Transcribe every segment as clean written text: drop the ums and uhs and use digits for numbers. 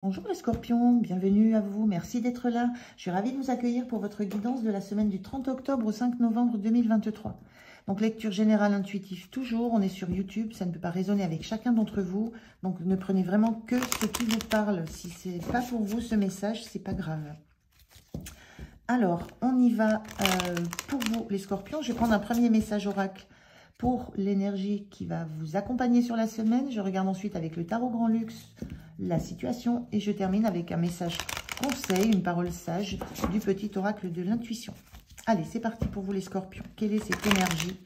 Bonjour les scorpions, bienvenue à vous, merci d'être là. Je suis ravie de vous accueillir pour votre guidance de la semaine du 30 octobre au 5 novembre 2023. Donc lecture générale intuitive toujours, on est sur YouTube, ça ne peut pas résonner avec chacun d'entre vous. Donc ne prenez vraiment que ce qui vous parle. Si ce n'est pas pour vous ce message, c'est pas grave. Alors, on y va pour vous les scorpions. Je vais prendre un premier message oracle pour l'énergie qui va vous accompagner sur la semaine. Je regarde ensuite avec le tarot grand luxe la situation et je termine avec un message conseil, une parole sage du petit oracle de l'intuition. Allez, c'est parti pour vous les scorpions. Quelle est cette énergie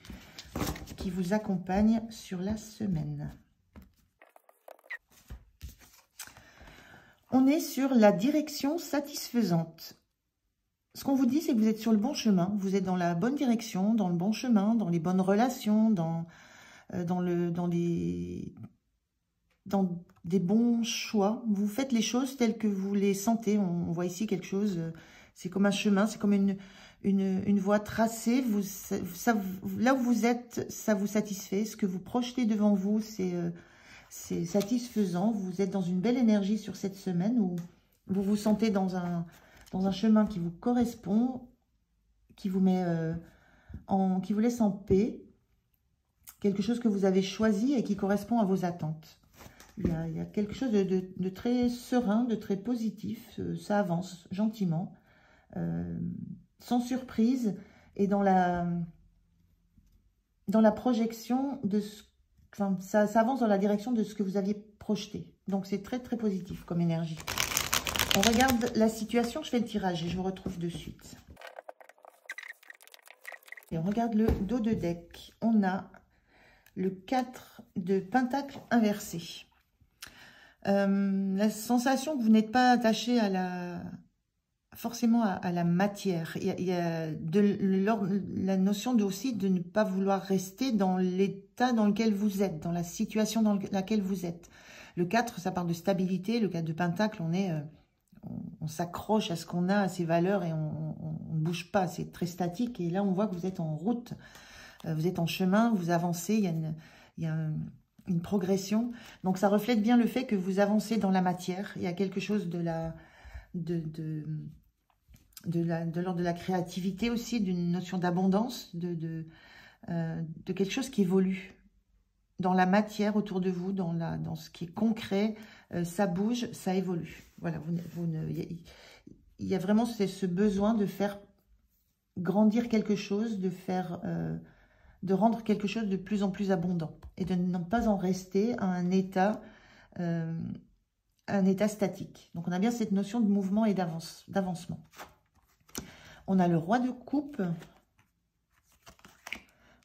qui vous accompagne sur la semaine? On est sur la direction satisfaisante. Ce qu'on vous dit, c'est que vous êtes sur le bon chemin. Vous êtes dans la bonne direction, dans le bon chemin, dans les bonnes relations, dans des bons choix. Vous faites les choses telles que vous les sentez. On voit ici quelque chose, c'est comme un chemin, c'est comme une voie tracée. Là où vous êtes, ça vous satisfait. Ce que vous projetez devant vous, c'est satisfaisant. Vous êtes dans une belle énergie sur cette semaine où vous vous sentez dans un chemin qui vous correspond, qui vous met qui vous laisse en paix, quelque chose que vous avez choisi et qui correspond à vos attentes. Il y a quelque chose de très serein, de très positif, ça avance gentiment, sans surprise, et dans la projection de ça avance dans la direction de ce que vous aviez projeté. Donc c'est très très positif comme énergie. On regarde la situation, je fais le tirage et je vous retrouve de suite. Et on regarde le dos de deck. On a le 4 de pentacle inversé. La sensation que vous n'êtes pas attaché forcément à la matière. Il y a la notion aussi de ne pas vouloir rester dans l'état dans lequel vous êtes, dans la situation dans laquelle vous êtes. Le 4, ça parle de stabilité. Le 4 de pentacle, on s'accroche à ce qu'on a, à ses valeurs, et on ne bouge pas, c'est très statique. Et là, on voit que vous êtes en route, vous êtes en chemin, vous avancez, il y a une progression. Donc, ça reflète bien le fait que vous avancez dans la matière. Il y a quelque chose de l'ordre de la créativité aussi, d'une notion d'abondance, de quelque chose qui évolue dans la matière autour de vous, dans ce qui est concret. Ça bouge, ça évolue. Voilà, il y a vraiment ce besoin de faire grandir quelque chose, de rendre quelque chose de plus en plus abondant et de ne pas en rester à un état statique. Donc on a bien cette notion de mouvement et d'avancement. On a le roi de coupe,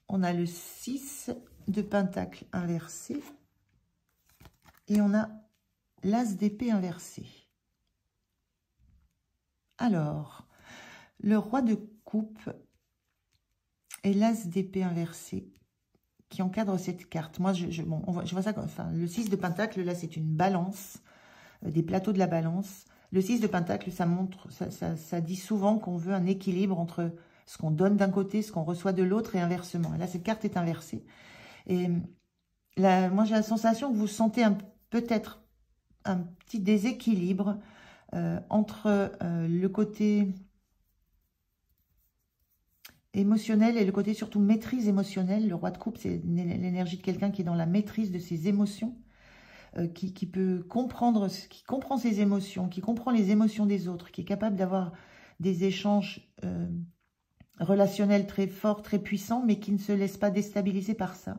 on a le 6 de pentacle inversé et on a l'as d'épée inversé. Alors, le roi de coupe et l'as d'épée inversé qui encadre cette carte. Moi, je vois ça comme, enfin, le 6 de pentacle, là, c'est une balance, des plateaux de la balance. Le 6 de pentacle, ça montre, ça dit souvent qu'on veut un équilibre entre ce qu'on donne d'un côté, ce qu'on reçoit de l'autre, et inversement. Et là, cette carte est inversée. Et là, moi, j'ai la sensation que vous sentez peut-être un petit déséquilibre entre le côté émotionnel et le côté surtout maîtrise émotionnelle. Le roi de coupe, c'est l'énergie de quelqu'un qui est dans la maîtrise de ses émotions, qui peut comprendre, qui comprend ses émotions, qui comprend les émotions des autres, qui est capable d'avoir des échanges relationnels très forts, très puissants, mais qui ne se laisse pas déstabiliser par ça,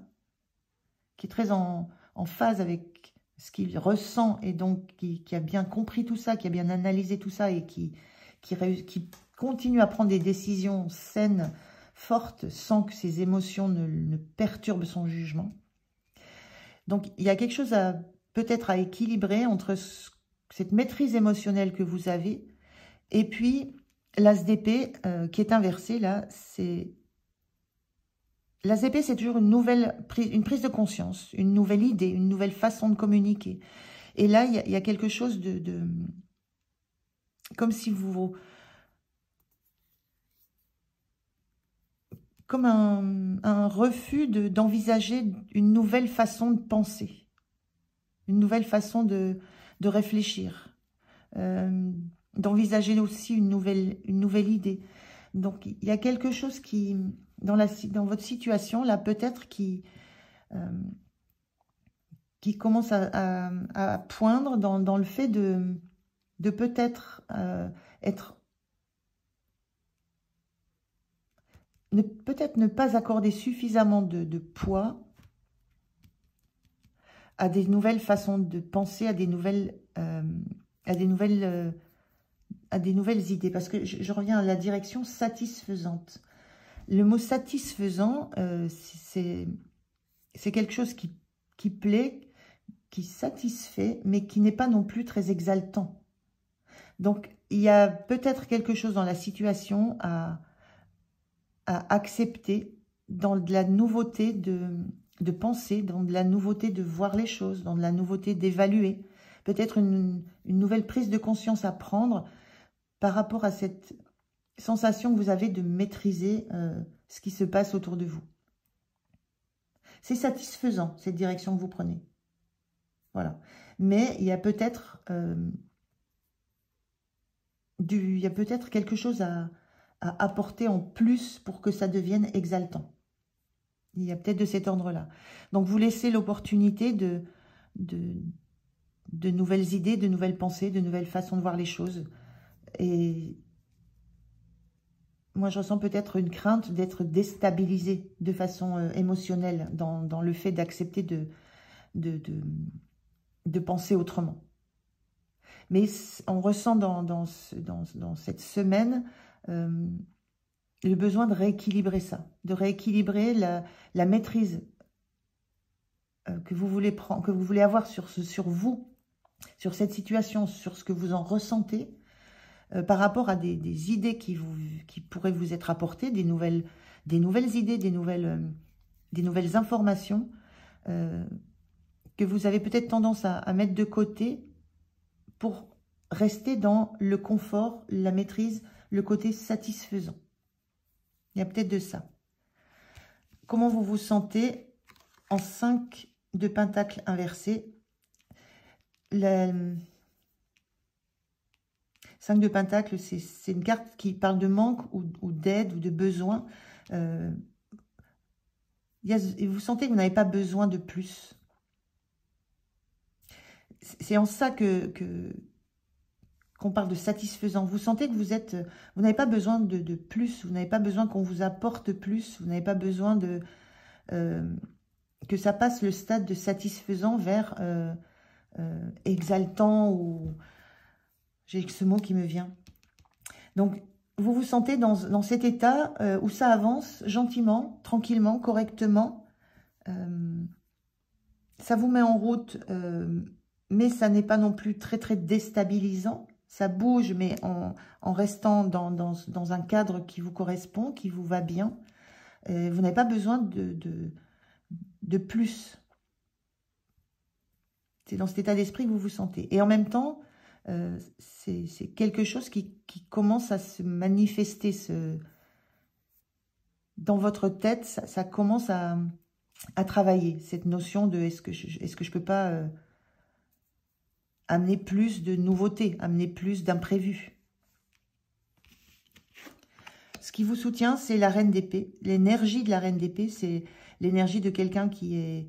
qui est très en phase avec ce qu'il ressent, et donc qui a bien compris tout ça, qui a bien analysé tout ça, et qui continue à prendre des décisions saines, fortes, sans que ses émotions ne perturbent son jugement. Donc, il y a quelque chose peut-être à équilibrer entre cette maîtrise émotionnelle que vous avez, et puis l'as d'épée qui est inversé, là, c'est... L'as d'épée, c'est toujours une prise de conscience, une nouvelle idée, une nouvelle façon de communiquer. Et là, il y a quelque chose comme si vous... Comme un refus d'envisager une nouvelle façon de penser, une nouvelle façon de réfléchir. d'envisager aussi une nouvelle idée. Donc, il y a quelque chose qui, dans votre situation, là, peut-être qui commence à poindre dans le fait de peut-être peut-être ne pas accorder suffisamment de poids à des nouvelles façons de penser, à des nouvelles idées. Parce que je reviens à la direction satisfaisante. Le mot satisfaisant, c'est quelque chose qui plaît, qui satisfait, mais qui n'est pas non plus très exaltant. Donc, il y a peut-être quelque chose dans la situation à accepter, dans de la nouveauté de penser, dans de la nouveauté de voir les choses, dans de la nouveauté d'évaluer. Peut-être une nouvelle prise de conscience à prendre par rapport à cette sensation que vous avez de maîtriser ce qui se passe autour de vous. C'est satisfaisant, cette direction que vous prenez. Voilà. Mais il y a peut-être quelque chose à apporter en plus pour que ça devienne exaltant. Il y a peut-être de cet ordre-là. Donc, vous laissez l'opportunité de nouvelles idées, de nouvelles pensées, de nouvelles façons de voir les choses. Et moi, je ressens peut-être une crainte d'être déstabilisée de façon émotionnelle dans le fait d'accepter de penser autrement. Mais on ressent dans cette semaine le besoin de rééquilibrer ça, de rééquilibrer la maîtrise que vous voulez avoir sur vous, sur cette situation, sur ce que vous en ressentez, par rapport à des idées qui pourraient vous être apportées, des nouvelles idées, des nouvelles informations que vous avez peut-être tendance à mettre de côté pour rester dans le confort, la maîtrise, le côté satisfaisant. Il y a peut-être de ça. Comment vous vous sentez en 5 de pentacles inversés? 5 de pentacles, c'est une carte qui parle de manque ou d'aide ou de besoin. Vous sentez que vous n'avez pas besoin de plus. C'est en ça qu'on parle de satisfaisant. Vous sentez que vous n'avez pas besoin de plus, vous n'avez pas besoin qu'on vous apporte plus, vous n'avez pas besoin que ça passe le stade de satisfaisant vers exaltant, ou j'ai ce mot qui me vient. Donc, vous vous sentez dans cet état où ça avance gentiment, tranquillement, correctement. Ça vous met en route, mais ça n'est pas non plus très, très déstabilisant. Ça bouge, mais en restant dans un cadre qui vous correspond, qui vous va bien. Vous n'avez pas besoin de plus. C'est dans cet état d'esprit que vous vous sentez. Et en même temps, c'est quelque chose qui commence à se manifester. Dans votre tête, ça commence à travailler. Cette notion de est-ce que je peux pas amener plus de nouveautés, amener plus d'imprévus. Ce qui vous soutient, c'est la reine d'épée. L'énergie de la reine d'épée, c'est l'énergie de quelqu'un qui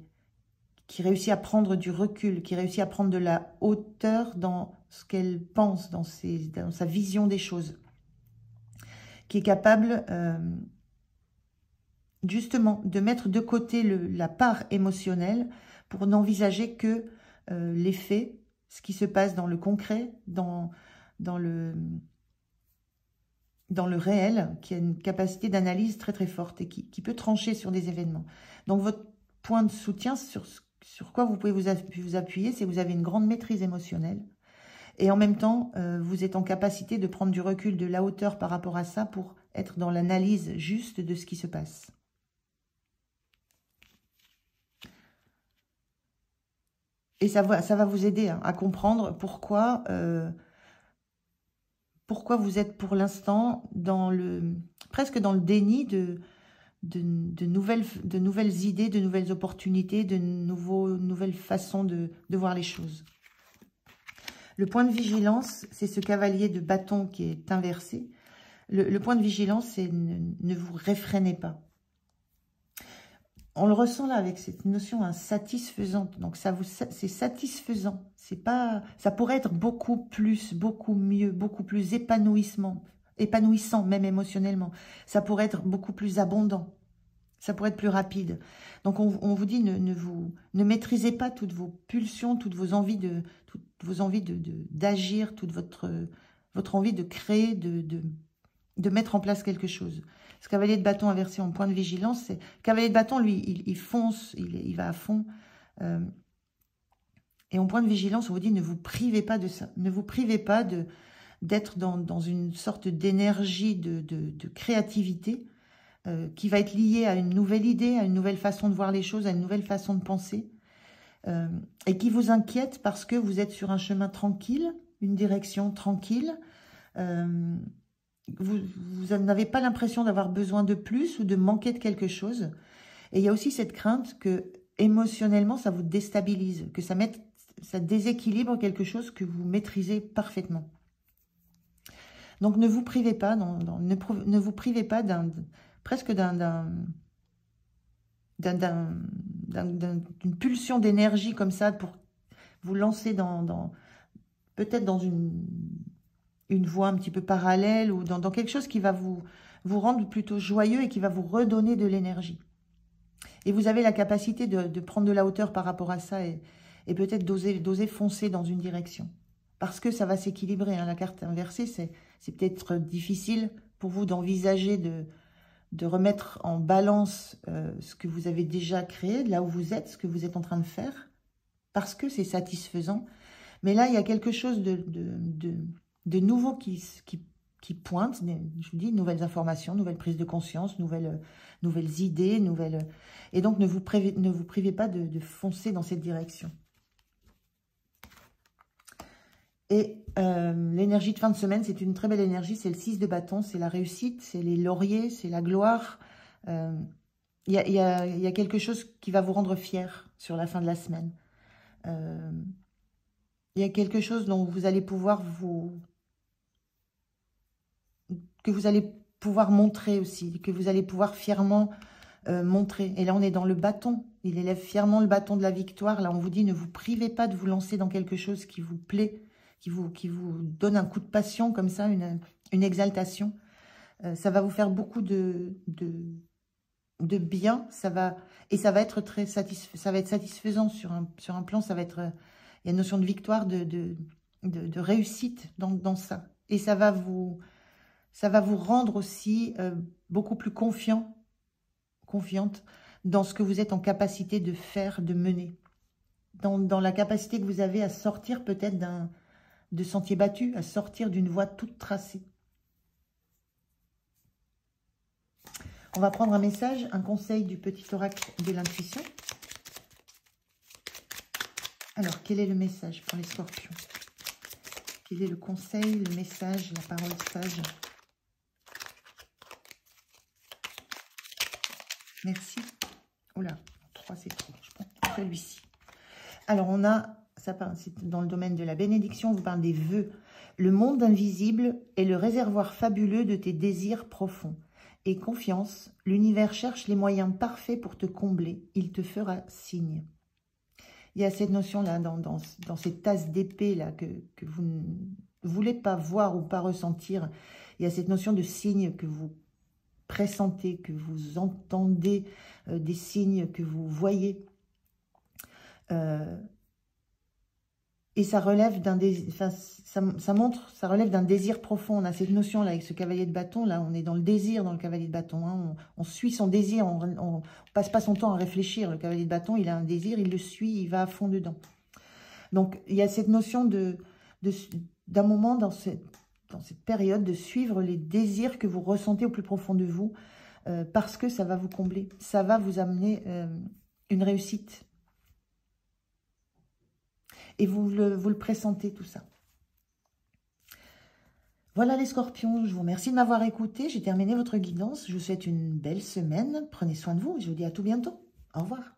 réussit à prendre du recul, qui réussit à prendre de la hauteur dans ce qu'elle pense, dans sa vision des choses. Qui est capable, justement, de mettre de côté la part émotionnelle pour n'envisager que les faits, ce qui se passe dans le concret, dans le réel, qui a une capacité d'analyse très très forte et qui peut trancher sur des événements. Donc votre point de soutien, sur quoi vous pouvez vous appuyer, c'est que vous avez une grande maîtrise émotionnelle et en même temps, vous êtes en capacité de prendre du recul, de la hauteur par rapport à ça pour être dans l'analyse juste de ce qui se passe. Et ça va vous aider à comprendre pourquoi vous êtes pour l'instant presque dans le déni de nouvelles idées, de nouvelles opportunités, de nouvelles façons de voir les choses. Le point de vigilance, c'est ce cavalier de bâton qui est inversé. Le point de vigilance, c'est ne vous réfrénez pas. On le ressent là avec cette notion satisfaisante. Donc c'est satisfaisant. C'est pas, ça pourrait être beaucoup plus, beaucoup mieux, beaucoup plus épanouissant, même émotionnellement. Ça pourrait être beaucoup plus abondant. Ça pourrait être plus rapide. Donc on vous dit ne maîtrisez pas toutes vos pulsions, toutes vos envies d'agir, toute votre envie de créer, de mettre en place quelque chose. Ce cavalier de bâton inversé en point de vigilance, c'est cavalier de bâton, lui, il fonce, il va à fond. Et en point de vigilance, on vous dit ne vous privez pas de ça. Ne vous privez pas d'être dans une sorte d'énergie de créativité qui va être liée à une nouvelle idée, à une nouvelle façon de voir les choses, à une nouvelle façon de penser. Et qui vous inquiète parce que vous êtes sur un chemin tranquille, une direction tranquille. Vous n'avez pas l'impression d'avoir besoin de plus ou de manquer de quelque chose. Et il y a aussi cette crainte que émotionnellement, ça vous déstabilise, que ça déséquilibre quelque chose que vous maîtrisez parfaitement. Donc ne vous privez pas, ne vous privez pas presque d'une pulsion d'énergie comme ça pour vous lancer peut-être dans une voie un petit peu parallèle ou dans quelque chose qui va vous rendre plutôt joyeux et qui va vous redonner de l'énergie. Et vous avez la capacité de prendre de la hauteur par rapport à ça et peut-être d'oser foncer dans une direction. Parce que ça va s'équilibrer. Hein. La carte inversée, c'est peut-être difficile pour vous d'envisager de remettre en balance ce que vous avez déjà créé, là où vous êtes, ce que vous êtes en train de faire, parce que c'est satisfaisant. Mais là, il y a quelque chose de nouveau qui pointe, je vous dis, nouvelles informations, nouvelles prises de conscience, nouvelles idées, et donc ne vous privez pas de foncer dans cette direction. Et l'énergie de fin de semaine, c'est une très belle énergie, c'est le 6 de bâton, c'est la réussite, c'est les lauriers, c'est la gloire. Il y a quelque chose qui va vous rendre fier sur la fin de la semaine. Il y a quelque chose dont vous allez pouvoir montrer aussi, que vous allez pouvoir fièrement montrer. Et là, on est dans le bâton. Il élève fièrement le bâton de la victoire. Là, on vous dit, ne vous privez pas de vous lancer dans quelque chose qui vous plaît, qui vous donne un coup de passion comme ça, une exaltation. Ça va vous faire beaucoup de bien. Ça va être satisfaisant sur un plan. Ça va être, il y a une notion de victoire, de réussite dans ça. Et ça va vous rendre aussi beaucoup plus confiante dans ce que vous êtes en capacité de faire, de mener. Dans la capacité que vous avez à sortir peut-être de sentiers battus, à sortir d'une voie toute tracée. On va prendre un message, un conseil du petit oracle de l'intuition. Alors, quel est le message pour les scorpions? Quel est le conseil, le message, la parole sage? Merci. Oula, 3 c'est trop. Je prends celui-ci. Alors, on a, c'est dans le domaine de la bénédiction, on vous parle des vœux. Le monde invisible est le réservoir fabuleux de tes désirs profonds. Et confiance, l'univers cherche les moyens parfaits pour te combler. Il te fera signe. Il y a cette notion-là, dans cette tasse d'épée là que vous ne voulez pas voir ou pas ressentir. Il y a cette notion de signe que vous pressentez, que vous entendez, des signes que vous voyez. Et ça relève d'un ça relève d'un désir profond. On a cette notion là avec ce cavalier de bâton. Là, on est dans le désir dans le cavalier de bâton. Hein. On suit son désir. On passe pas son temps à réfléchir. Le cavalier de bâton, il a un désir, il le suit, il va à fond dedans. Donc, il y a cette notion d'un moment dans cette période de suivre les désirs que vous ressentez au plus profond de vous, parce que ça va vous combler. Ça va vous amener une réussite. Et vous le pressentez, tout ça. Voilà les scorpions, je vous remercie de m'avoir écouté. J'ai terminé votre guidance. Je vous souhaite une belle semaine. Prenez soin de vous et je vous dis à tout bientôt. Au revoir.